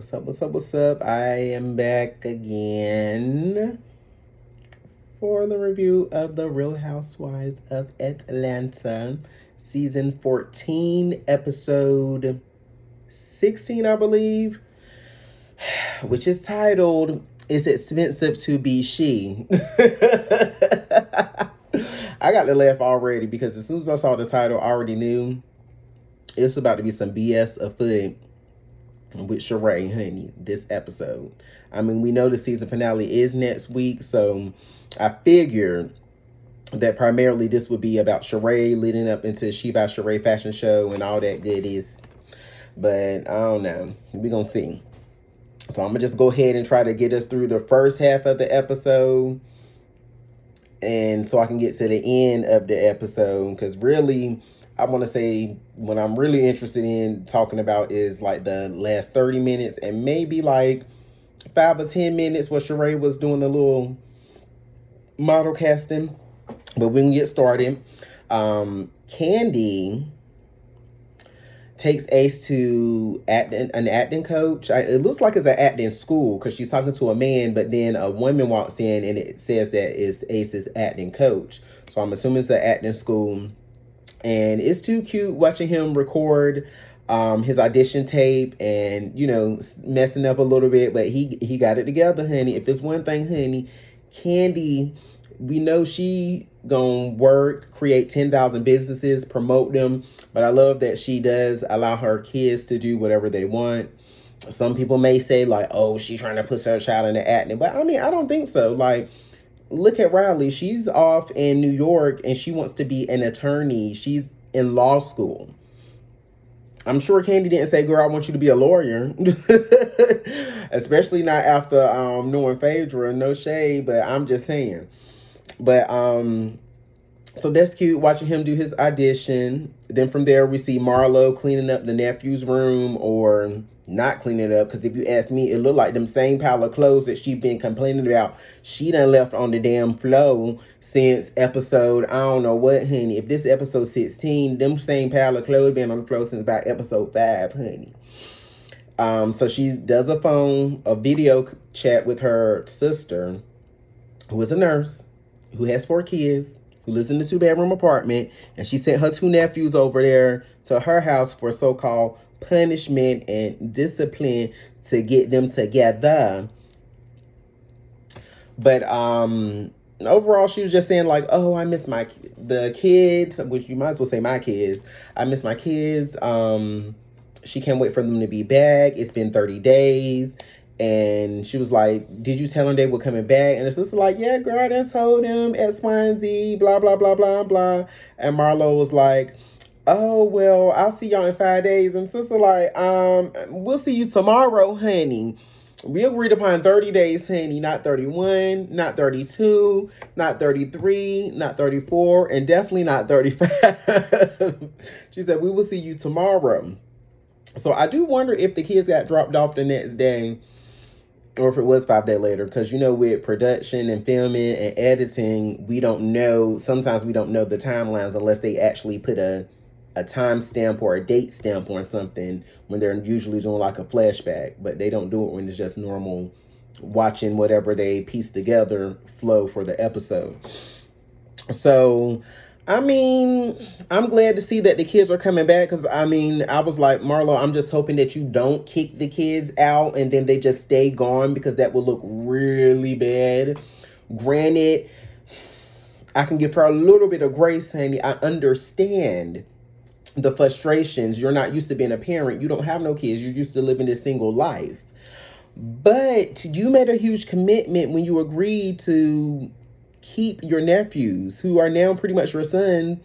What's up? What's up? What's up? I am back again for the review of The Real Housewives of Atlanta, season 14, episode 16, I believe, which is titled "It's Expensive to Be She." I got to laugh already because as soon as I saw the title, I already knew it's about to be some BS afoot with Sheree, honey, this episode. I mean, we know the season finale is next week, so I figured that primarily this would be about Sheree leading up into She by Sheree fashion show and all that goodies. But I don't know. We're going to see. So I'm going to just go ahead and try to get us through the first half of the episode. And so I can get to the end of the episode. Because really, I want to say what I'm really interested in talking about is like the last 30 minutes and maybe like 5 or 10 minutes where Sheree was doing a little model casting. But we can get started. Candy takes Ace to an acting coach. It looks like it's an acting school because she's talking to a man, but then a woman walks in and it says that it's Ace's acting coach. So I'm assuming it's an acting school. And it's too cute watching him record his audition tape and, you know, messing up a little bit, but he got it together, honey. If it's one thing, honey, Candy, we know she gonna work, create 10,000 businesses, promote them, but I love that she does allow her kids to do whatever they want. Some people may say like, oh, she's trying to put her child in the acting, but I mean, I don't think so. Like, look at Riley. She's off in New York and she wants to be an attorney. She's in law school. I'm sure Candy didn't say, girl, I want you to be a lawyer. Especially not after knowing Phaedra. No shade, but I'm just saying. But so that's cute, watching him do his audition. Then from there, we see Marlo cleaning up the nephew's room, or not cleaning it up, because if you ask me, it looked like them same pile of clothes that she been complaining about. She done left on the damn floor since episode, I don't know what, honey. If this episode 16, them same pile of clothes been on the floor since about episode 5, honey. So she does a video chat with her sister, who is a nurse, who has 4 kids, who lives in the 2-bedroom apartment, and she sent her 2 nephews over there to her house for so-called punishment and discipline to get them together. But overall, she was just saying like, oh, I miss the kids, which you might as well say my kids. I miss my kids. She can't wait for them to be back. It's been 30 days. And she was like, did you tell them they were coming back? And it's just like, yeah, girl, I done told them X, Y, and Z, blah, blah, blah, blah, blah. And Marlo was like, oh, well, I'll see y'all in 5 days. And sister like, we'll see you tomorrow, honey. We agreed upon 30 days, honey, not 31, not 32, not 33, not 34, and definitely not 35. She said, we will see you tomorrow. So I do wonder if the kids got dropped off the next day, or if it was 5 days later, because, you know, with production and filming and editing, we don't know, sometimes we don't know the timelines unless they actually put a time stamp or a date stamp on something when they're usually doing like a flashback, but they don't do it when it's just normal watching whatever they piece together flow for the episode. So I mean, I'm glad to see that the kids are coming back, because, I mean, I was like, Marlo, I'm just hoping that you don't kick the kids out and then they just stay gone, because that would look really bad. Granted, I can give her a little bit of grace, honey. I understand the frustrations. You're not used to being a parent. You don't have no kids. You're used to living this single life. But you made a huge commitment when you agreed to keep your nephews, who are now pretty much your sons,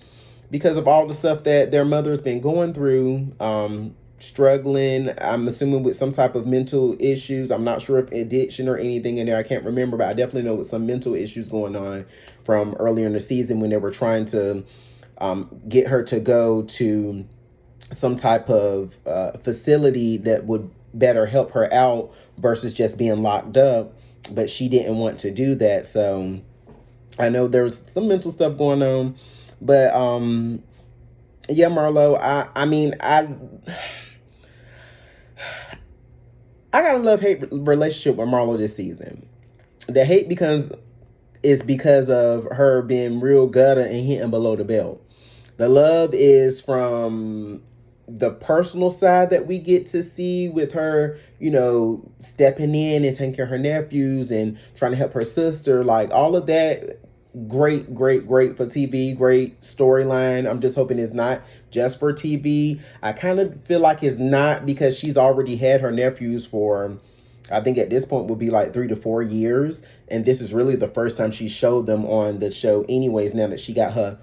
because of all the stuff that their mother's been going through, struggling, I'm assuming with some type of mental issues. I'm not sure if addiction or anything in there. I can't remember, but I definitely know with some mental issues going on from earlier in the season when they were trying to get her to go to some type of facility that would better help her out versus just being locked up. But she didn't want to do that. So I know there's some mental stuff going on. But yeah, Marlo, I mean, I I got a love-hate relationship with Marlo this season. The hate because of her being real gutter and hitting below the belt. The love is from the personal side that we get to see with her, stepping in and taking care of her nephews and trying to help her sister. Like, all of that, great, great, great for TV, great storyline. I'm just hoping it's not just for TV. I kind of feel like it's not, because she's already had her nephews for, I think at this point would be like 3 to 4 years. And this is really the first time she showed them on the show anyways, now that she got her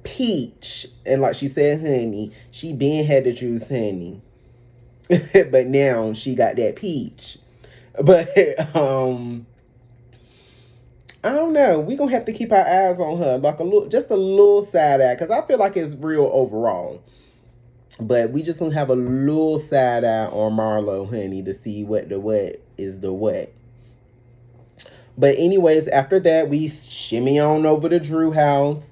peach. And like she said, honey, she been had the juice, honey. But now she got that peach. But I don't know. We gonna have to keep our eyes on her, like just a little side eye, because I feel like it's real overall. But we just gonna have a little side eye on Marlo, honey, to see what is the what. But anyways, after that, we shimmy on over to Drew house.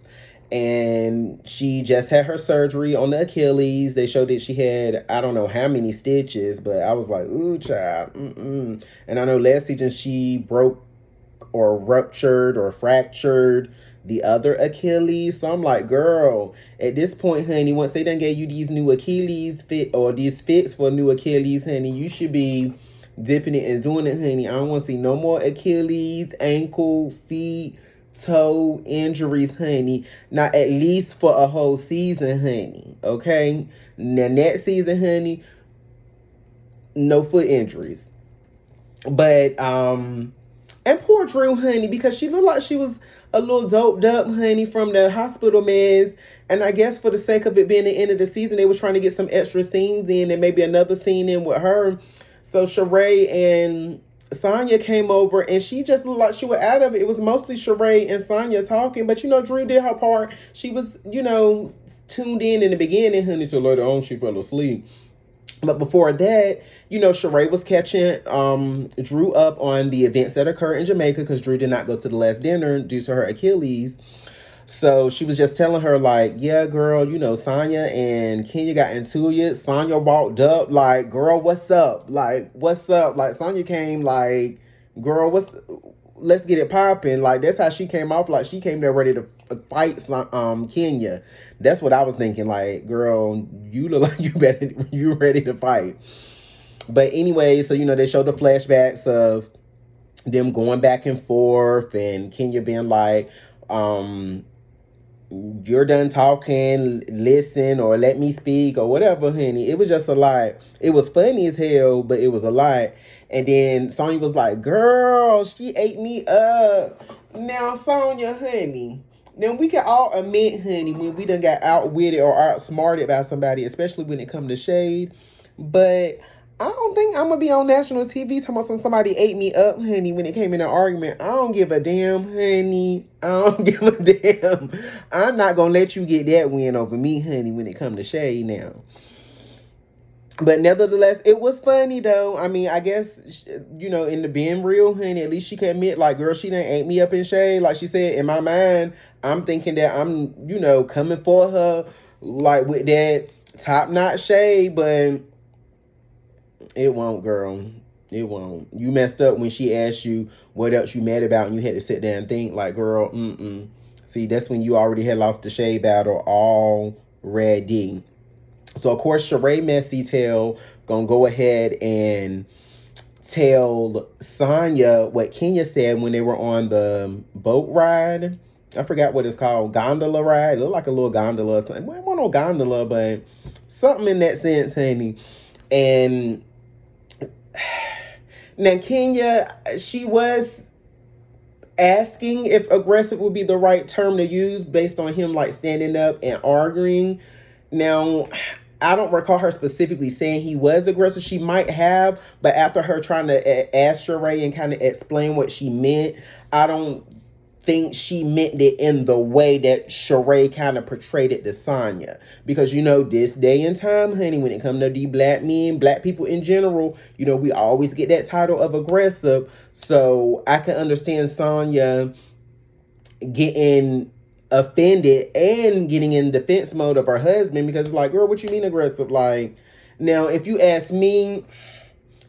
And she just had her surgery on the Achilles. They showed that she had, I don't know how many stitches, but I was like, ooh, child. Mm-mm. And I know last season she broke or ruptured or fractured the other Achilles. So I'm like, girl, at this point, honey, once they done gave you these new Achilles fit or these fits for new Achilles, honey, you should be dipping it and doing it, honey. I don't want to see no more Achilles, ankle, feet, toe injuries, honey. Not at least for a whole season, honey. Okay? Now, next season, honey, no foot injuries. But, and poor Drew, honey, because she looked like she was a little doped up, honey, from the hospital meds. And I guess for the sake of it being the end of the season, they was trying to get some extra scenes in and maybe another scene in with her. So Sheree and Sonya came over and she just looked like she was out of it. It was mostly Sheree and Sonya talking, but Drew did her part. She was, tuned in the beginning, honey, so later on she fell asleep. But before that, Sheree was catching Drew up on the events that occurred in Jamaica, because Drew did not go to the last dinner due to her Achilles. So she was just telling her, like, yeah, girl, Sonya and Kenya got into it. Sonya walked up, like, girl, what's up? Like, what's up? Like, Sonya came, like, girl, let's get it popping. Like, that's how she came off. Like, she came there ready to fight Kenya. That's what I was thinking. Like, girl, you look like you ready to fight. But anyway, so, they showed the flashbacks of them going back and forth and Kenya being like, you're done talking, listen, or let me speak, or whatever, honey. It was just a lot. It was funny as hell, but it was a lot. And then Sonya was like, girl, she ate me up. Now, Sonya, honey, now we can all admit, honey, when we done got outwitted or outsmarted by somebody, especially when it comes to shade. But I don't think I'm going to be on national TV talking about somebody ate me up, honey, when it came in an argument. I don't give a damn, honey. I don't give a damn. I'm not going to let you get that win over me, honey, when it comes to shade now. But nevertheless, it was funny, though. I mean, I guess, in the being real, honey, at least she can admit, like, girl, she done ate me up in shade. Like she said, in my mind, I'm thinking that I'm, coming for her, like, with that top-notch shade, but it won't, girl. It won't. You messed up when she asked you what else you mad about, and you had to sit there and think, like, girl, See, that's when you already had lost the shade battle already. So, of course, Sheree Messy Tail gonna go ahead and tell Sonya what Kenya said when they were on the boat ride. I forgot what it's called. Gondola ride. It looked like a little gondola or something. Well, it wasn't no gondola, but something in that sense, honey. And now Kenya, she was asking if aggressive would be the right term to use based on him, like, standing up and arguing. Now, I don't recall her specifically saying he was aggressive. She might have, but after her trying to ask Sheree and kind of explain what she meant, I don't think she meant it in the way that Sheree kind of portrayed it to Sonya. Because, this day and time, honey, when it comes to the black men, black people in general, we always get that title of aggressive. So I can understand Sonya getting offended and getting in defense mode of her husband, because it's like, girl, what you mean aggressive? Like, now, if you ask me,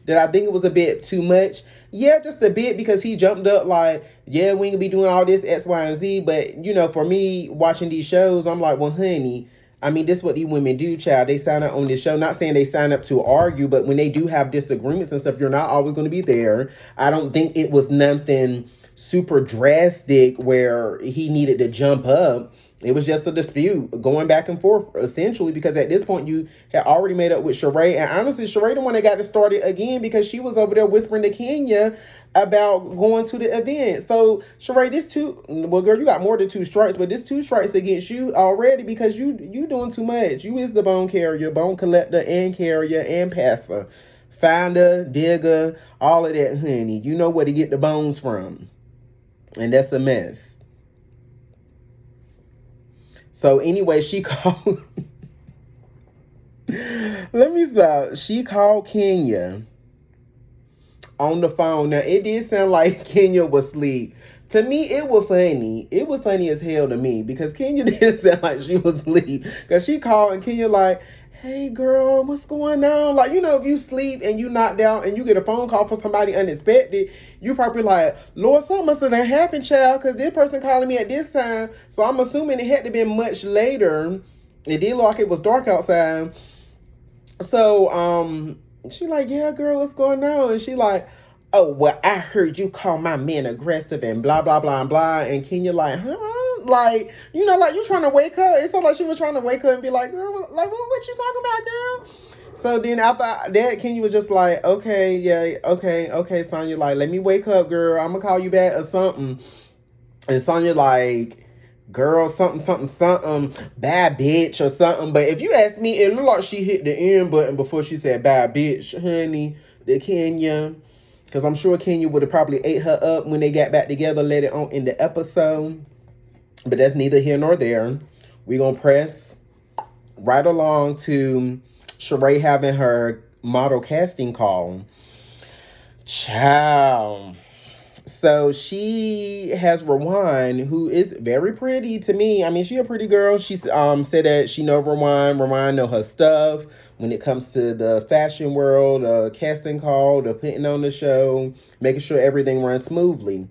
Did I think it was a bit too much? Yeah, just a bit, because he jumped up like, yeah, we ain't gonna be doing all this X, Y, and Z. But, for me, watching these shows, I'm like, well, honey, I mean, this is what these women do, child. They sign up on this show. Not saying they sign up to argue, but when they do have disagreements and stuff, you're not always going to be there. I don't think it was nothing super drastic where he needed to jump up. It was just a dispute going back and forth, essentially, because at this point you had already made up with Sheree. And honestly, Sheree the one that got it started again, because she was over there whispering to Kenya about going to the event. So Sheree, well, girl, you got more than 2 strikes, but this 2 strikes against you already, because you doing too much. You is the bone carrier, bone collector, and carrier, and passer, finder, digger, all of that, honey. You know where to get the bones from, and that's a mess. So anyway, she called. Let me stop. She called Kenya on the phone. Now, it did sound like Kenya was asleep. To me, it was funny. It was funny as hell to me, because Kenya did sound like she was asleep. Because she called and Kenya like, hey, girl, what's going on? Like, if you sleep and you knocked out and you get a phone call from somebody unexpected, you probably like, Lord, something must have happened, child, because this person calling me at this time. So I'm assuming it had to be much later. It did look like it was dark outside. So, she like, yeah, girl, what's going on? And she like, oh, well, I heard you call my men aggressive and blah, blah, blah, blah. And Kenya like, huh? Like, like you trying to wake her. It's not like she was trying to wake her and be like, girl, like, what you talking about, girl? So then after that, Kenya was just like, okay, yeah, okay, Sonya, like, let me wake up, girl. I'm going to call you back or something. And Sonya like, girl, something, bad bitch or something. But if you ask me, it looked like she hit the end button before she said bad bitch, honey, the Kenya. Because I'm sure Kenya would have probably ate her up when they got back together later on in the episode. But that's neither here nor there. We're going to press right along to Sheree having her model casting call. Ciao. So she has Rowan, who is very pretty to me. I mean, she a pretty girl. She said that she know Rowan. Rowan know her stuff when it comes to the fashion world, casting call, the putting on the show, making sure everything runs smoothly.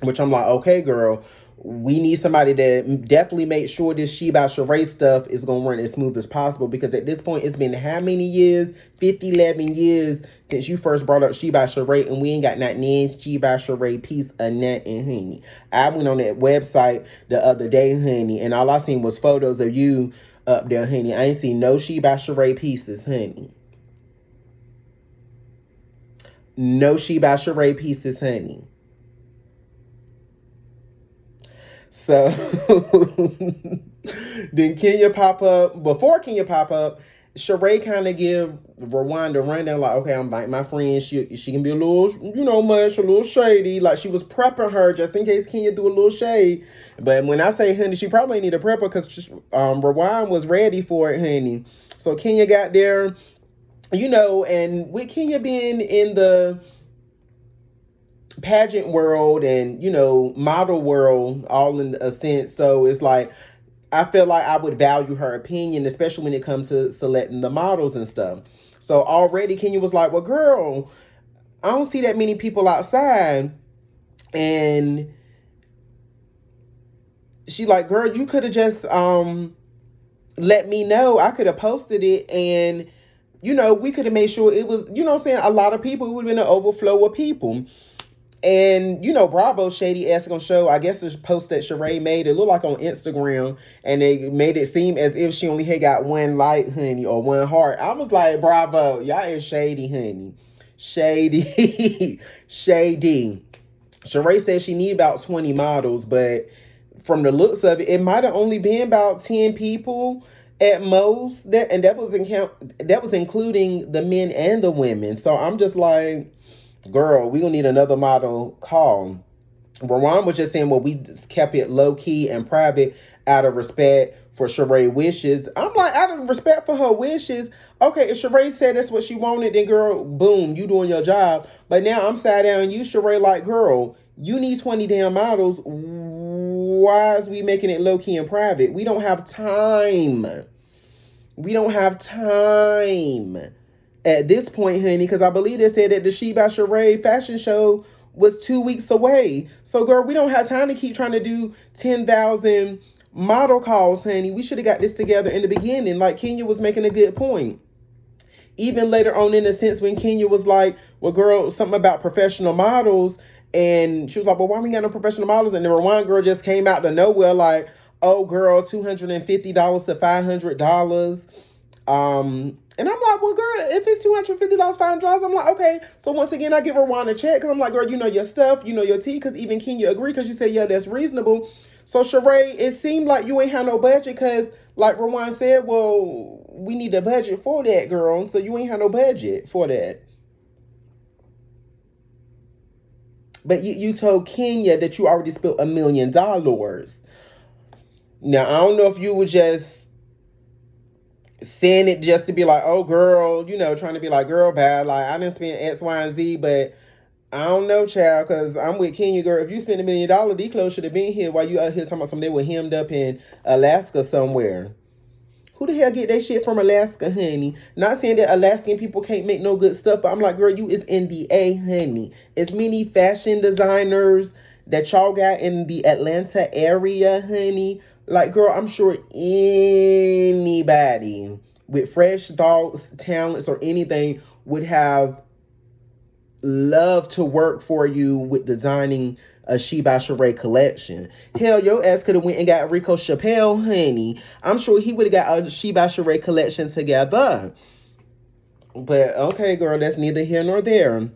Which I'm like, okay, girl, we need somebody that definitely makes sure this She By Sheree stuff is going to run as smooth as possible. Because at this point, it's been how many years? 11 years since you first brought up She By Sheree, and we ain't got not names She By Sheree piece of nothing, honey. I went on that website the other day, honey, and all I seen was photos of you up there, honey. I ain't seen no She By Sheree pieces, honey. No She By Sheree pieces, honey. So then Kenya pop up. Before Kenya pop up, Sheree kind of give Rwanda rundown like, okay, I'm like my friend. She can be a little, much, a little shady. Like she was prepping her just in case Kenya do a little shade. But when I say honey, she probably need a prepper because Rwanda was ready for it, honey. So Kenya got there, and with Kenya being in the pageant world and model world all in a sense, so it's like I feel like I would value her opinion, especially when it comes to selecting the models and stuff. So already Kenya was like, well, girl, I don't see that many people outside. And she like, girl, you could have just let me know. I could have posted it, and we could have made sure it was, a lot of people. It would have been an overflow of people. And, Bravo shady ass gonna show, I guess, the post that Sheree made, it looked like on Instagram, and they made it seem as if she only had got one like, honey, or one heart. I was like, Bravo, y'all is shady, honey. Shady. Shady. Sheree said she need about 20 models, but from the looks of it, it might have only been about 10 people at most. That was including the men and the women. So I'm just like, girl, we gonna need another model call. Rowan was just saying, well, we kept it low key and private out of respect for Sheree wishes. I'm like, out of respect for her wishes. Okay, if Sheree said that's what she wanted, then girl, boom, you doing your job. But now I'm side down you, Sheree, like, girl, you need 20 damn models. Why is we making it low key and private? We don't have time. We don't have time. at this point, honey, because I believe they said that the She by Sheree fashion show was 2 weeks away. So, girl, we don't have time to keep trying to do 10,000 model calls, honey. We should have got this together in the beginning. Like Kenya was making a good point. Even later on in the sense when Kenya was like, well, girl, something about professional models. And she was like, well, why we got no professional models? And the one girl just came out to nowhere like, oh, girl, $250 to $500. And I'm like, well, girl, if it's $250, $500, I'm like, okay. So once again, I give Rwanda a check because I'm like, girl, you know your stuff, you know your tea. Because even Kenya agreed because she said, yeah, that's reasonable. So Sheree, it seemed like you ain't had no budget because, like Rwan said, well, we need a budget for that, girl. So you ain't had no budget for that. But you told Kenya that you already spent $1 million. Now I don't know if you were just saying it just to be like, oh girl, trying to be like, girl, bad. Like I didn't spend X, Y, and Z, but I don't know, child, because I'm with Kenya, girl. If you spend $1 million, these clothes should have been here while you out here talking about something they were hemmed up in Alaska somewhere. Who the hell get that shit from Alaska, honey? Not saying that Alaskan people can't make no good stuff, but I'm like, girl, you is in the A, honey. As many fashion designers that y'all got in the Atlanta area, honey. Like, girl, I'm sure anybody with fresh thoughts, talents, or anything would have love to work for you with designing a She by Sheree collection. Hell, your ass could have went and got Rico Chappelle, honey. I'm sure he would have got a She by Sheree collection together. But okay, girl, that's neither here nor there.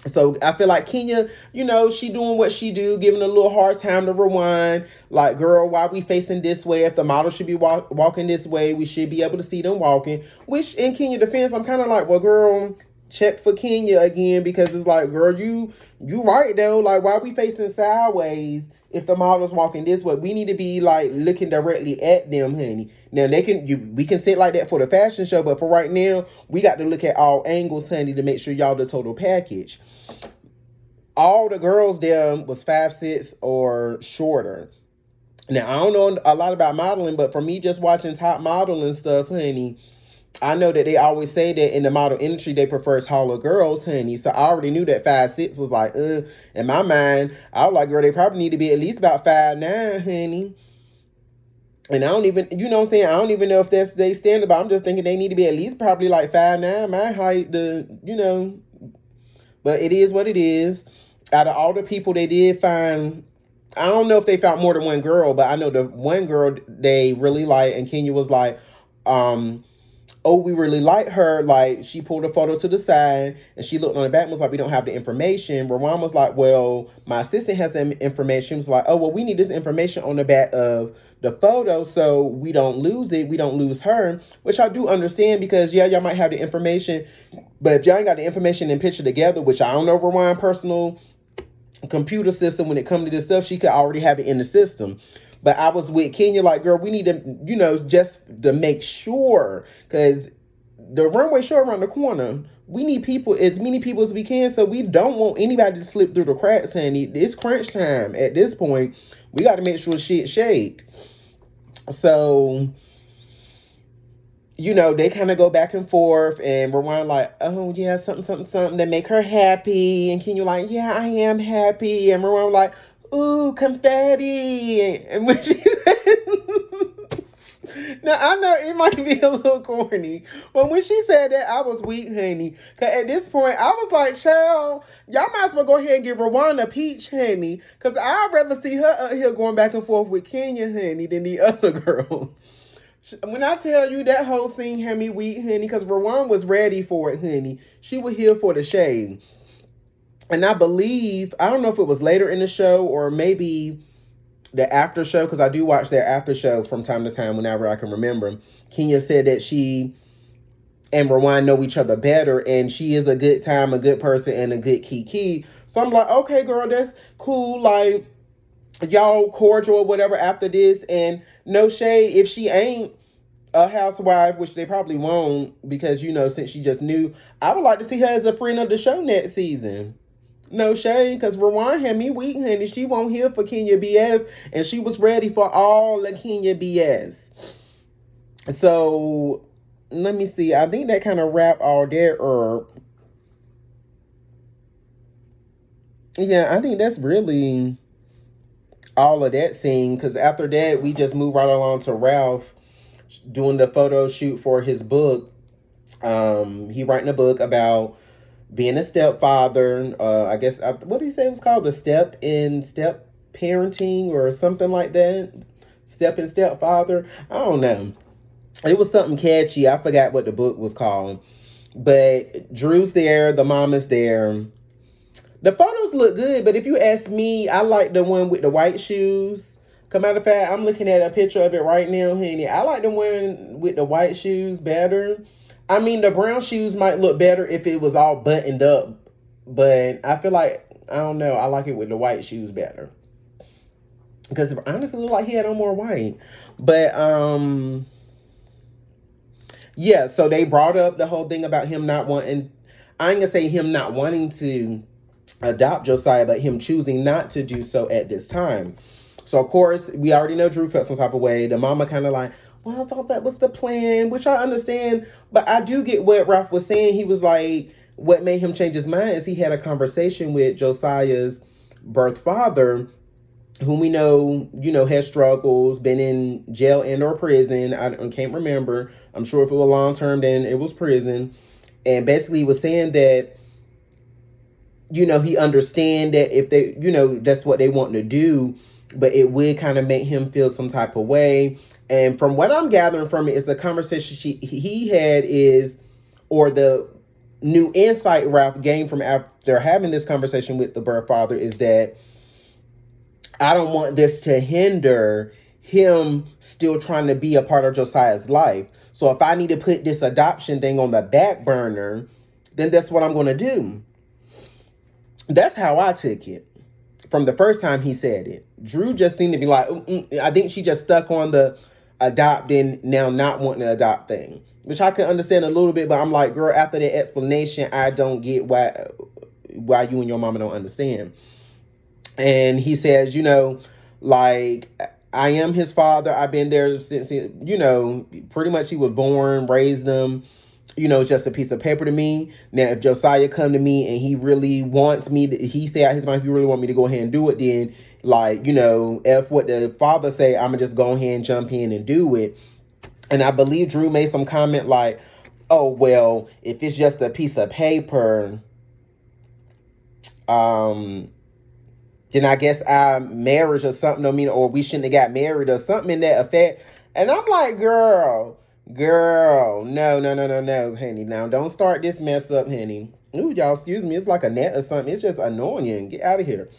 So I feel like Kenya, she doing what she do, giving a little hard time to Rewind. Like, girl, why we facing this way? If the model should be walking this way, we should be able to see them walking. Which, in Kenya defense, I'm kind of like, well, girl, check for Kenya again, because it's like, girl, you right though. Like, why we facing sideways if the model's walking this way? We need to be like looking directly at them, honey. Now we can sit like that for the fashion show, but for right now, we got to look at all angles, honey, to make sure y'all the total package. All the girls there was 5'6" or shorter. Now I don't know a lot about modeling, but for me just watching top model and stuff, honey, I know that they always say that in the model industry they prefer taller girls, honey. So I already knew that 5'6" was like, in my mind, I was like, girl, they probably need to be at least about 5'9", honey. And I don't even, you know what I'm saying? I don't even know if that's they standard, but I'm just thinking they need to be at least probably like 5'9", my height, but it is what it is. Out of all the people they did find, I don't know if they found more than one girl, but I know the one girl they really like, and Kenya was like, oh, we really like her. Like, she pulled a photo to the side and she looked on the back and was like, we don't have the information. Rowan was like, well, my assistant has that information. She was like, oh, well, we need this information on the back of the photo so we don't lose it. We don't lose her, which I do understand because, yeah, y'all might have the information. But if y'all ain't got the information and picture together, which I don't know Rowan's personal computer system when it comes to this stuff, she could already have it in the system. But I was with Kenya like, girl, we need to, just to make sure, because the runway show around the corner, we need people, as many people as we can, so we don't want anybody to slip through the cracks, honey. It's crunch time at this point. We got to make sure shit shake. So, they kind of go back and forth, and Rowan like, oh, yeah, something that make her happy. And Kenya like, yeah, I am happy. And Rowan like, ooh, confetti. And when she said, now I know it might be a little corny, but when she said that, I was weak, honey. Because at this point, I was like, child, y'all might as well go ahead and give Rwanda a peach, honey. Because I'd rather see her up here going back and forth with Kenya, honey, than the other girls. When I tell you that whole scene had me weak, honey, because Rwanda was ready for it, honey. She was here for the shade. And I believe, I don't know if it was later in the show or maybe the after show, because I do watch their after show from time to time whenever I can remember. Kenya said that she and Rowan know each other better, and she is a good time, a good person, and a good kiki. So I'm like, okay, girl, that's cool. Like, y'all cordial or whatever after this, and no shade if she ain't a housewife, which they probably won't, because, since she just knew, I would like to see her as a friend of the show next season. No shade, because Rowan had me weak, honey. She won't hear for Kenya BS, and she was ready for all the Kenya BS. So, let me see. I think that kind of wrap all there. Or yeah, I think that's really all of that scene. Because after that, we just move right along to Ralph doing the photo shoot for his book. He writing a book about being a stepfather. I guess what did he say it was called? The step parenting or something like that. Step and stepfather. I don't know. It was something catchy. I forgot what the book was called. But Drew's there. The mom is there. The photos look good, but if you ask me, I like the one with the white shoes. Come out of fact, I'm looking at a picture of it right now, honey. I like the one with the white shoes better. I mean, the brown shoes might look better if it was all buttoned up, but I feel like I don't know. I like it with the white shoes better because it honestly looked like he had on more white. But yeah. So they brought up the whole thing about him not wanting. I ain't gonna say him not wanting to adopt Josiah, but him choosing not to do so at this time. So of course, we already know Drew felt some type of way. The mama kind of like, well, I thought that was the plan, which I understand, but I do get what Ralph was saying. He was like, what made him change his mind is he had a conversation with Josiah's birth father, whom we know, has struggles, been in jail and or prison. I can't remember. I'm sure if it was long term, then it was prison. And basically he was saying that he understand that if they, that's what they want to do, but it would kind of make him feel some type of way. And from what I'm gathering from it is the conversation he had is, or the new insight Ralph gained from after having this conversation with the birth father is that I don't want this to hinder him still trying to be a part of Josiah's life. So if I need to put this adoption thing on the back burner, then that's what I'm going to do. That's how I took it from the first time he said it. Drew just seemed to be like, I think she just stuck on the adopting, now not wanting to adopt thing, which I can understand a little bit, but I'm like, girl, after that explanation, I don't get why you and your mama don't understand. And he says, like, I am his father. I've been there since, pretty much he was born, raised them. Just a piece of paper to me. Now, if Josiah come to me and he really wants me to, he say out his mind, if you really want me to go ahead and do it, then like, F what the father say, I'm gonna just go ahead and jump in and do it. And I believe Drew made some comment like, oh, well, if it's just a piece of paper, then I guess our marriage or something, or we shouldn't have got married or something in that effect. And I'm like, girl, no, honey. Now, don't start this mess up, honey. Ooh, y'all, excuse me. It's like a net or something. It's just annoying. Get out of here.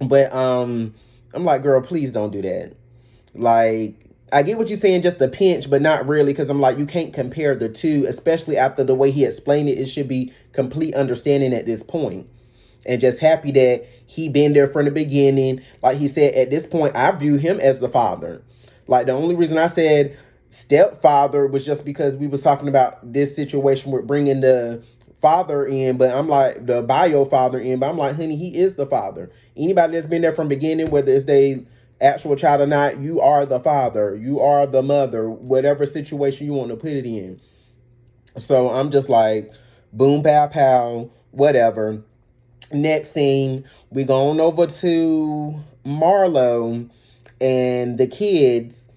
But I'm like, girl, please don't do that. Like, I get what you're saying, just a pinch, but not really, because I'm like, you can't compare the two, especially after the way he explained it. It should be complete understanding at this point. And just happy that he been there from the beginning. Like he said, at this point, I view him as the father. Like, the only reason I said stepfather was just because we was talking about this situation with bringing the father in, but I'm like, the bio father in, but I'm like, honey, he is the father. Anybody that's been there from beginning, whether it's they actual child or not, you are the father, you are the mother, whatever situation you want to put it in. So I'm just like, boom, pow, pow, whatever. Next scene, we going over to Marlo and the kids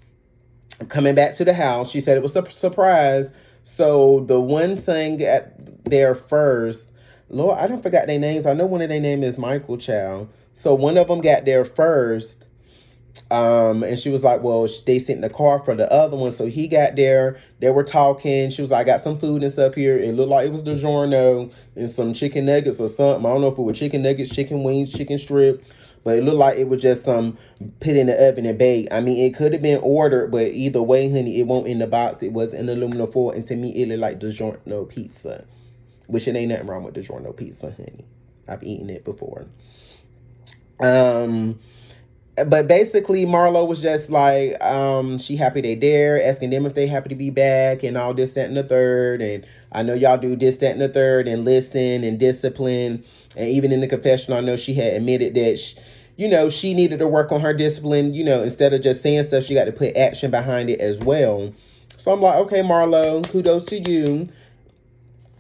coming back to the house. She said it was a surprise. So the one son got there first. Lord, I don't forgot their names. I know one of their name is Michael Chow. So one of them got there first. And she was like, well, they sent in the car for the other one. So he got there. They were talking. She was like, I got some food and stuff here. It looked like it was DiGiorno and some chicken nuggets or something. I don't know if it was chicken nuggets, chicken wings, chicken strip. But it looked like it was just some put in the oven and bake. I mean, it could have been ordered, but either way, honey, it won't in the box. It was in aluminum foil. And to me, it looked like DiGiorno pizza. Which it ain't nothing wrong with DiGiorno pizza, honey. I've eaten it before. But basically, Marlo was just like, she happy they there, asking them if they happy to be back and all this, that, and the third. And I know y'all do this, that, and the third and listen and discipline. And even in the confessional, I know she had admitted that, she needed to work on her discipline. Instead of just saying stuff, she got to put action behind it as well. So I'm like, okay, Marlo, kudos to you.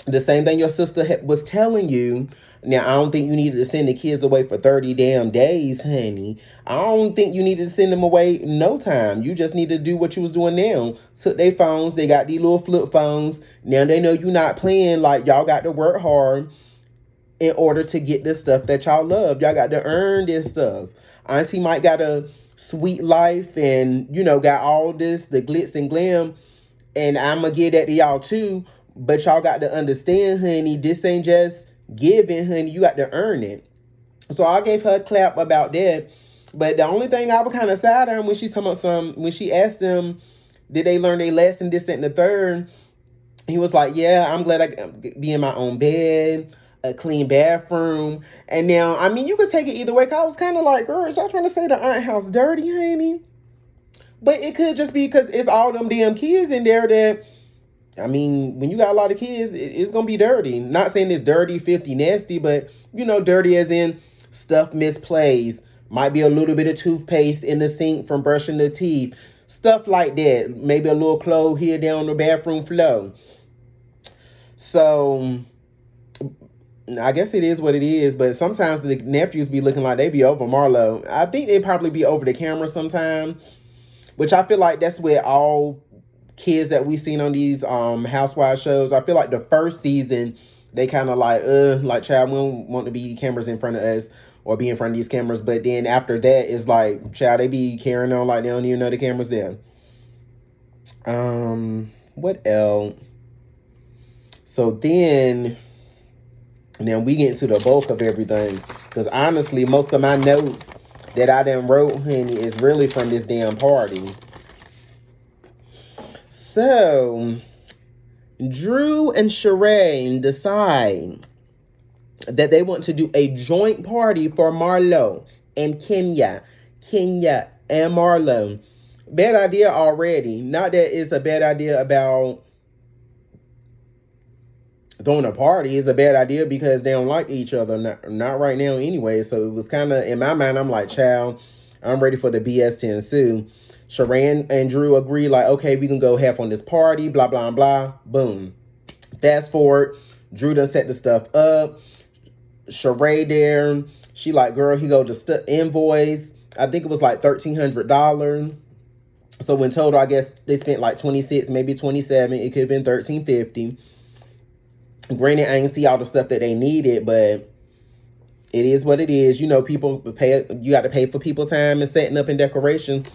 The same thing your sister was telling you. Now, I don't think you needed to send the kids away for 30 damn days, honey. I don't think you needed to send them away no time. You just need to do what you was doing now. Took their phones. They got these little flip phones. Now they know you not playing. Like, y'all got to work hard in order to get the stuff that y'all love. Y'all got to earn this stuff. Auntie might got a sweet life and, got all this, the glitz and glam. And I'm going to give that to y'all too. But y'all got to understand, honey, this ain't just giving, honey. You got to earn it. So I gave her a clap about that. But the only thing I was kind of sad on when she talking about when she asked them, did they learn their lesson, this, and the third? He was like, yeah, I'm glad I can be in my own bed, a clean bathroom. And now, I mean, you could take it either way. Cause I was kind of like, girl, is y'all trying to say the aunt house dirty, honey? But it could just be because it's all them damn kids in there that, I mean, when you got a lot of kids, it's going to be dirty. Not saying it's dirty, filthy, nasty, but, dirty as in stuff misplaced. Might be a little bit of toothpaste in the sink from brushing the teeth. Stuff like that. Maybe a little clothes here down the bathroom floor. So, I guess it is what it is. But sometimes the nephews be looking like they be over Marlo. I think they probably be over the camera sometime. Which I feel like that's where all kids that we seen on these Housewives shows, I feel like the first season, they kind of like child, we don't want to be cameras in front of us or be in front of these cameras. But then after that, it's like, child, they be carrying on like they don't even know the cameras there. What else? So then we get into the bulk of everything. Because honestly, most of my notes that I done wrote, honey, is really from this damn party. So, Drew and Sheree decide that they want to do a joint party for Marlo and Kenya. Kenya and Marlo. Bad idea already. Not that it's a bad idea about throwing a party. It's a bad idea because they don't like each other. Not right now anyway. So it was kind of, in my mind, I'm like, child, I'm ready for the BS to ensue. Sheree and Drew agree, like, okay, we can go have on this party, blah, blah, blah. Boom. Fast forward. Drew done set the stuff up. Sheree there. She like, girl, he go to invoice. I think it was like $1,300. So when total, I guess they spent like 26, maybe 27. It could have been $1,350. Granted, I ain't see all the stuff that they needed, but it is what it is. People pay. You got to pay for people's time and setting up and decoration.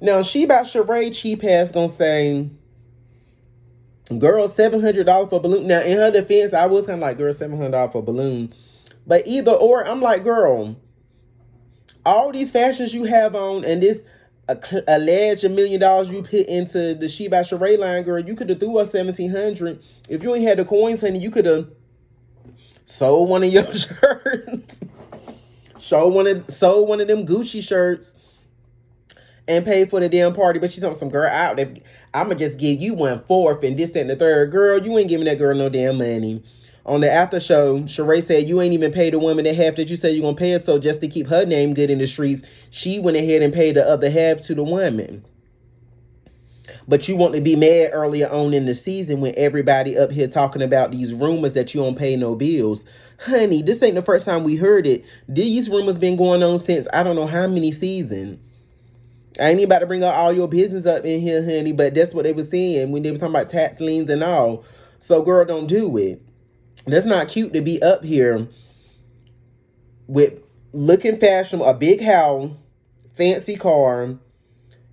Now, she about Sheree cheap ass gonna say, girl, $700 for balloon. Now, in her defense, I was kind of like, girl, $700 for balloons. But either or, I'm like, girl, all these fashions you have on and this alleged $1 million you put into the She by Sheree line, girl, you could have threw us $1,700. If you ain't had the coins, honey, you could have sold one of your shirts, sold one of them Gucci shirts, and paid for the damn party. But she's on some girl out. I'ma just give you 1/4 and this and the third. Girl, you ain't giving that girl no damn money. On the after show, Sheree said you ain't even paid the woman the half that you said you're going to pay her. So just to keep her name good in the streets, she went ahead and paid the other half to the woman. But you want to be mad earlier on in the season when everybody up here talking about these rumors that you don't pay no bills. Honey, this ain't the first time we heard it. These rumors been going on since I don't know how many seasons. I ain't even about to bring up all your business up in here, honey, but that's what they were saying when they were talking about tax liens and all. So, girl, don't do it. That's not cute to be up here with looking fashion, a big house, fancy car,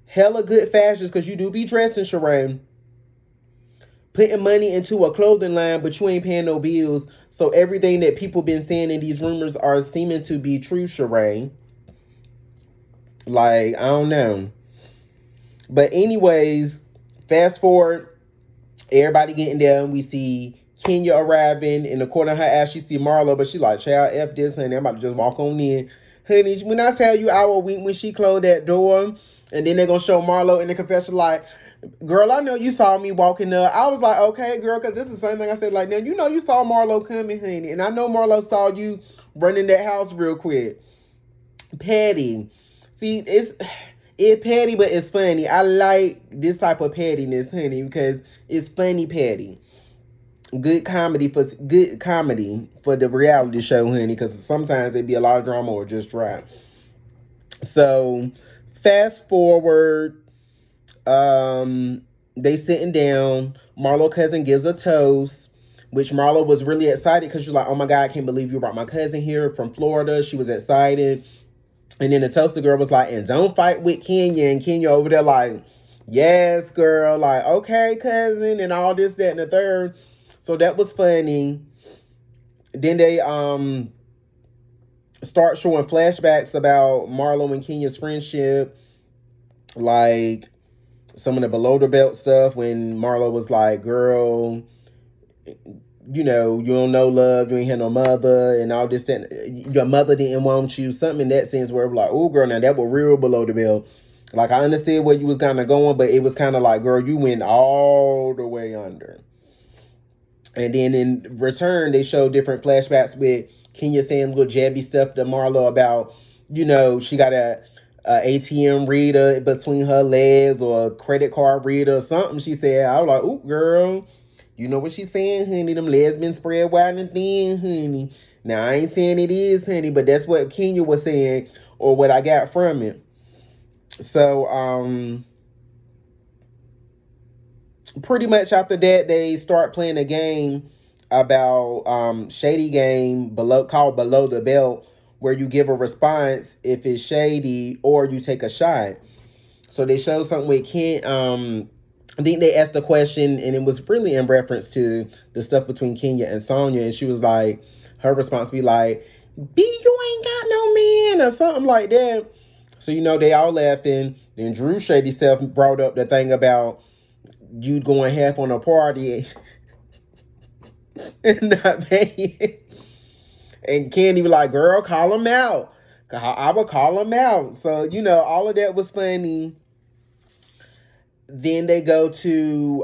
hella good fashions, because you do be dressing, Sheree. Putting money into a clothing line, but you ain't paying no bills. So everything that people been saying in these rumors are seeming to be true, Sheree. Like, I don't know. But anyways, fast forward, everybody getting there, and we see Kenya arriving. In the corner of her ass, she see Marlo, but she like, child, F this, honey. I'm about to just walk on in. Honey, when I tell you I will wink when she closed that door, and then they're going to show Marlo in the confession like, girl, I know you saw me walking up. I was like, okay, girl, because this is the same thing I said. Like, now, you saw Marlo coming, honey. And I know Marlo saw you running that house real quick. Petty. See, It petty, but it's funny. I like this type of pettiness, honey, because it's funny petty. Good comedy for the reality show, honey, because sometimes it'd be a lot of drama or just dry. So fast forward, um, they sitting down. Marlo cousin gives a toast, which Marlo was really excited because she's like, "Oh my God, I can't believe you brought my cousin here from Florida." She was excited. And then the toaster girl was like, "And don't fight with Kenya." And Kenya over there like, "Yes, girl." Like, "Okay, cousin," and all this, that, and the third. So that was funny. Then they start showing flashbacks about Marlo and Kenya's friendship, like some of the below the belt stuff when Marlo was like, "Girl, you know, you don't know love, you ain't had no mother," and all this, and your mother didn't want you. Something in that sense where it was like, "Oh, girl, now that was real below the belt." Like, I understood where you was kind of going, but it was kind of like, "Girl, you went all the way under." And then in return, they showed different flashbacks with Kenya saying little jabby stuff to Marlo about, she got a ATM reader between her legs or a credit card reader or something. She said, I was like, "Ooh, girl, you know what she's saying, honey? Them legs been spread wide and thin, honey." Now, I ain't saying it is, honey, but that's what Kenya was saying or what I got from it. So, pretty much after that, they start playing a game about shady game called below the belt, where you give a response if it's shady or you take a shot. So they showed something with Ken. I think they asked a question and it was really in reference to the stuff between Kenya and Sonya, and she was like, her response be like, "B, you ain't got no man," or something like that. So they all laughing. Then Drew Shady Self brought up the thing about you going half on a party and not paying. And Candy was like, "Girl, call him out." I would call him out. So, all of that was funny. Then they go to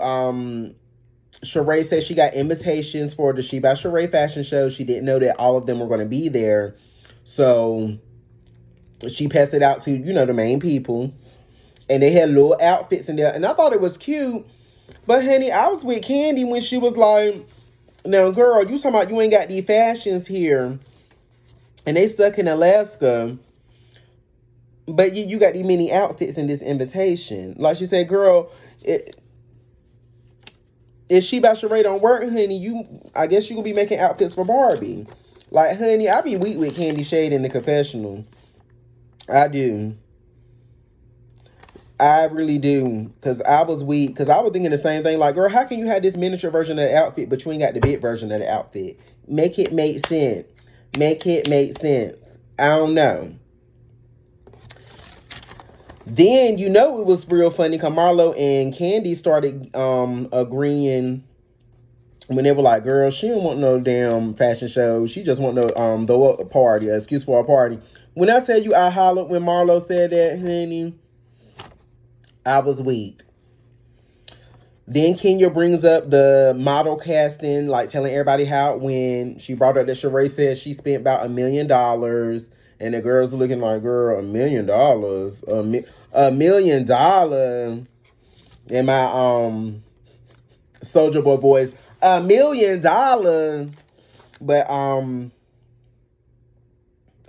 Sheree says she got invitations for the She by Sheree fashion show. She didn't know that all of them were going to be there. So she passed it out to, the main people. And they had little outfits in there. And I thought it was cute. But, honey, I was with Candy when she was like, "Now, girl, you talking about you ain't got these fashions here. And they stuck in Alaska. But you got these many outfits in this invitation." Like she said, "Girl, if She by Sheree don't work, honey, I guess you gonna be making outfits for Barbie." Like, honey, I be weak with Candy Shade in the confessionals. I do. I really do. Because I was weak. Because I was thinking the same thing. Like, girl, how can you have this miniature version of the outfit, but you ain't got the big version of the outfit? Make it make sense. Make it make sense. I don't know. Then, it was real funny because Marlo and Candy started agreeing when they were like, "Girl, she don't want no damn fashion show. She just want no throw up a party, an excuse for a party." When I tell you I hollered when Marlo said that, honey, I was weak. Then Kenya brings up the model casting, like telling everybody how it went. She brought up that Sheree said she spent about $1 million. And the girls looking like, "Girl, $1 million? $1 million?" In my Soldier Boy voice, $1 million. But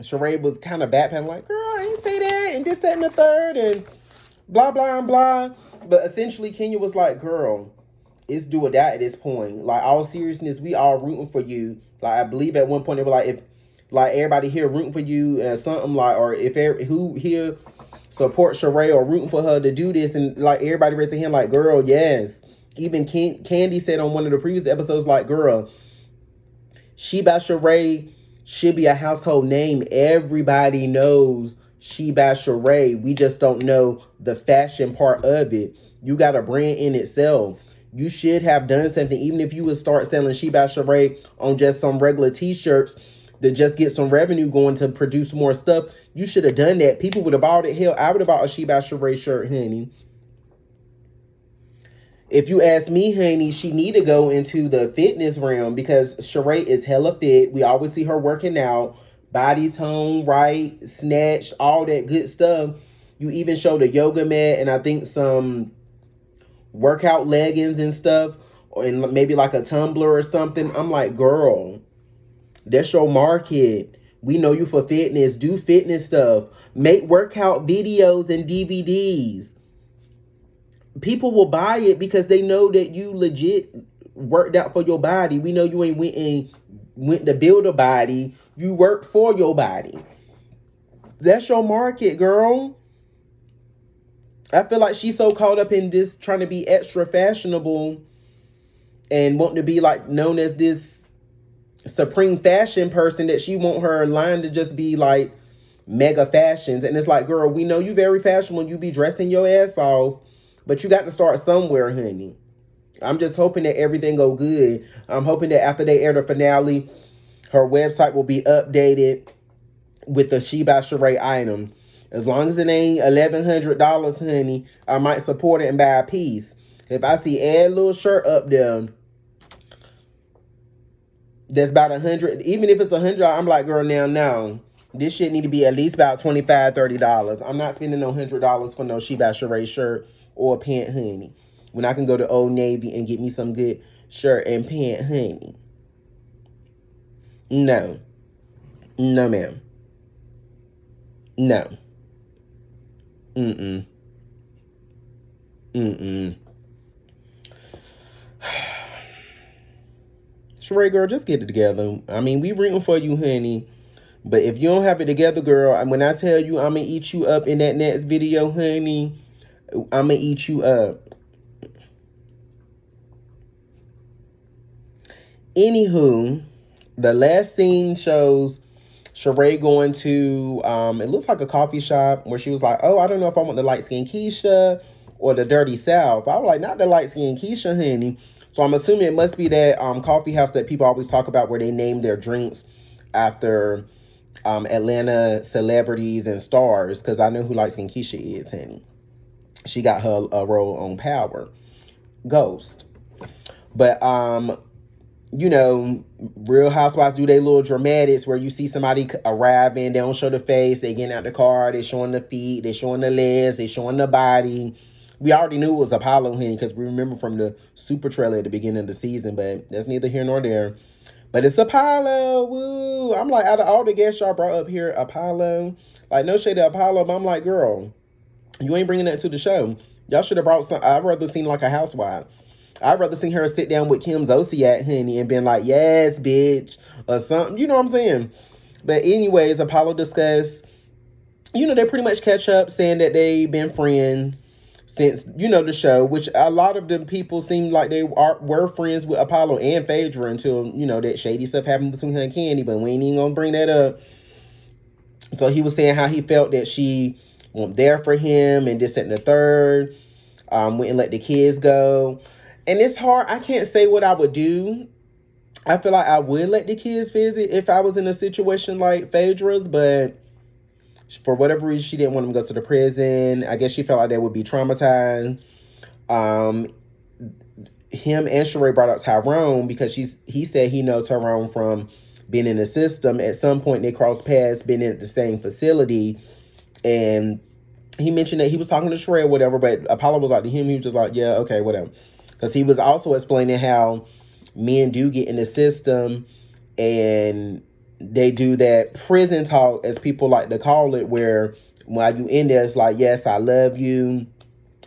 Sheree was kind of backpedaling like, "Girl, I ain't say that," and this, that, and the third, and blah, blah, and blah. But essentially, Kenya was like, "Girl, it's do or die at this point. Like, all seriousness, we all rooting for you." Like, I believe at one point they were like, if like everybody here rooting for you and something like, or if who here support Sheree or rooting for her to do this, and like everybody raised their hand like, "Girl, yes." Even Candy said on one of the previous episodes like, "Girl, She by Sheree should be a household name. Everybody knows She by Sheree. We just don't know the fashion part of it. You got a brand in itself. You should have done something, even if you would start selling She by Sheree on just some regular t-shirts to just get some revenue going to produce more stuff. You should have done that. People would have bought it. Hell, I would have bought a She by Sheree shirt, honey. If you ask me, honey, she need to go into the fitness realm because Sheree is hella fit. We always see her working out, body tone, right, snatch, all that good stuff. You even showed a yoga mat and I think some workout leggings and stuff, and maybe like a tumbler or something. I'm like, girl, that's your market. We know you for fitness. Do fitness stuff. Make workout videos and DVDs. People will buy it because they know that you legit worked out for your body. We know you ain't went to build a body. You worked for your body. That's your market, girl. I feel like she's so caught up in this trying to be extra fashionable and wanting to be like known as this supreme fashion person that she want her line to just be like mega fashions. And it's like, girl, we know you very fashionable. You be dressing your ass off, but you got to start somewhere, honey. I'm just hoping that everything go good. I'm hoping that after they air the finale, her website will be updated with the She by Sheree items. As long as it ain't $1,100, honey, I might support it and buy a piece. If I see a little shirt up there that's about 100, even if it's 100, I'm like, girl, now, this shit need to be at least about $25, $30. I'm not spending no $100 for no She by Sheree shirt or pant, honey. When I can go to Old Navy and get me some good shirt and pant, honey. No. No, ma'am. No. Mm-mm. Mm-mm. Sheree, girl, just get it together. I mean, we rooting for you, honey. But if you don't have it together, girl, and when I tell you I'm going to eat you up in that next video, honey, I'm going to eat you up. Anywho, the last scene shows Sheree going to, it looks like a coffee shop where she was like, oh, I don't know if I want the light-skinned Keisha or the dirty South. I was like, not the light-skinned Keisha, honey. So I'm assuming it must be that coffee house that people always talk about where they name their drinks after Atlanta celebrities and stars, because I know who light-skinned Keisha is, honey. She got her role on Power. Ghost. But, you know, Real Housewives do their little dramatics where you see somebody arriving, they don't show the face, they getting out the car, they showing the feet, they showing the legs, they showing the body. We already knew it was Apollo, honey, because we remember from the super trailer at the beginning of the season, but that's neither here nor there. But it's Apollo, woo! I'm like, out of all the guests y'all brought up here, Apollo, like, no shade to Apollo, but I'm like, girl, you ain't bringing that to the show. Y'all should have brought some. I'd rather seen like a housewife. I'd rather seen her sit down with Kim Zolciak, honey, and been like, yes, bitch, or something. You know what I'm saying? But anyways, Apollo discussed, you know, they pretty much catch up, saying that they've been friends since, you know, the show, which a lot of them people seemed like they were friends with Apollo and Phaedra until, you know, that shady stuff happened between her and Candy, but we ain't even gonna bring that up. So he was saying how he felt that she wasn't there for him and this and the third, wouldn't let the kids go. And it's hard. I can't say what I would do. I feel like I would let the kids visit if I was in a situation like Phaedra's, but for whatever reason, she didn't want them to go to the prison. I guess she felt like they would be traumatized. Him and Sheree brought up Tyrone because he said he know Tyrone from being in the system. At some point, they crossed paths, been in the same facility, and he mentioned that he was talking to Sheree or whatever, but Apollo was like to him, he was just like, yeah, okay, whatever. Because he was also explaining how men do get in the system and they do that prison talk, as people like to call it, where while you in there, it's like, yes, I love you.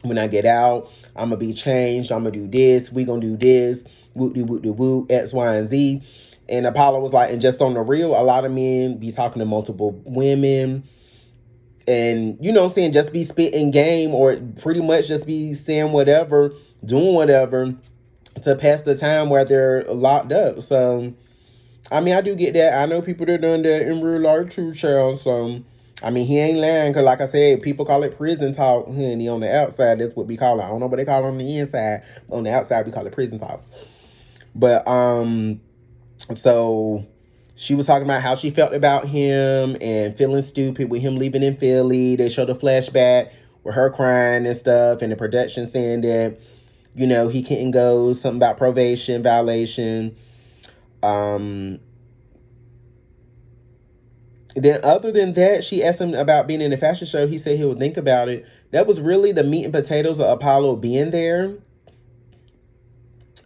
When I get out, I'm going to be changed. I'm going to do this. We going to do this. Whoop-de-whoop-de-whoop, X, Y, and Z. And Apollo was like, and just on the real, a lot of men be talking to multiple women. And, you know what I'm saying, just be spitting game or pretty much just be saying whatever, doing whatever to pass the time where they're locked up. So, I mean, I do get that. I know people that are doing that in real life too, child. So, I mean, he ain't lying. Because like I said, people call it prison talk, honey. On the outside, that's what we call it. I don't know what they call it on the inside. But on the outside, we call it prison talk. But, so she was talking about how she felt about him and feeling stupid with him leaving in Philly. They showed a flashback with her crying and stuff, and the production saying that, you know, he couldn't go, something about probation violation. Then other than that, she asked him about being in the fashion show. He said he would think about it. That was really the meat and potatoes of Apollo being there.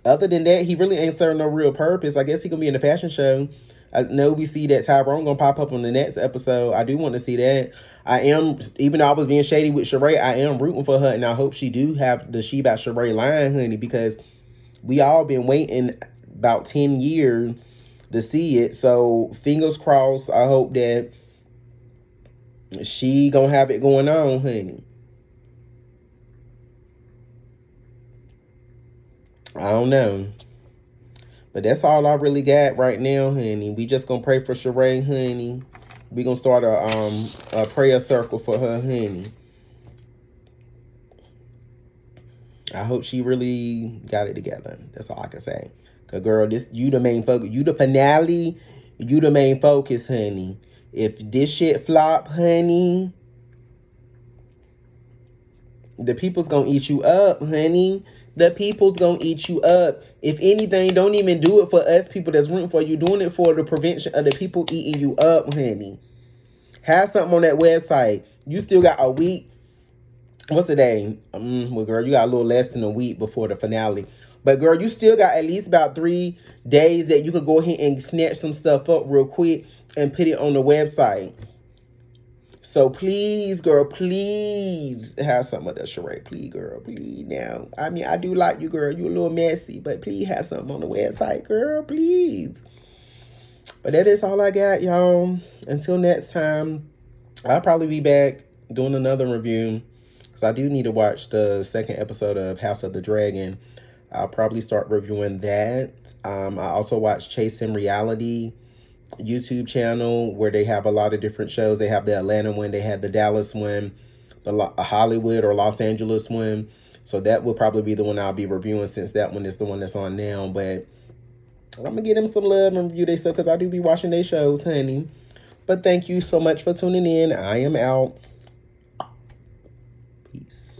Other than that, he really ain't serving no real purpose. I guess he gonna be in the fashion show. I know we see that Tyrone gonna pop up on the next episode. I do want to see that. I am, even though I was being shady with Sheree, I am rooting for her, and I hope she do have the She About Sheree line, honey, because we all been waiting about 10 years to see it. So fingers crossed. I hope that she gonna have it going on, honey. I don't know. But that's all I really got right now, honey. We just gonna pray for Sheree, honey. We gonna start a prayer circle for her, honey. I hope she really got it together. That's all I can say. Cause girl, this you the main focus. You the finale. You the main focus, honey. If this shit flop, honey, the people's gonna eat you up, honey. The people's gonna eat you up. If anything, don't even do it for us people that's rooting for you. Doing it for the prevention of the people eating you up, honey. Have something on that website. You still got a week. What's the day? Well, girl, you got a little less than a week before the finale. But girl, you still got at least about 3 days that you could go ahead and snatch some stuff up real quick and put it on the website. So please, girl, please have some of that Sheree. Please, girl, please. Now, I mean, I do like you, girl. You a little messy, but please have something on the website, girl, please. But that is all I got, y'all. Until next time, I'll probably be back doing another review because I do need to watch the second episode of House of the Dragon. I'll probably start reviewing that. I also watch Chasing Reality YouTube channel where they have a lot of different shows. They have the Atlanta one, they have the Dallas one, the Hollywood or Los Angeles one. So that will probably be the one I'll be reviewing since that one is the one that's on now. But I'm going to give them some love and review their stuff because I do be watching their shows, honey. But thank you so much for tuning in. I am out. Peace.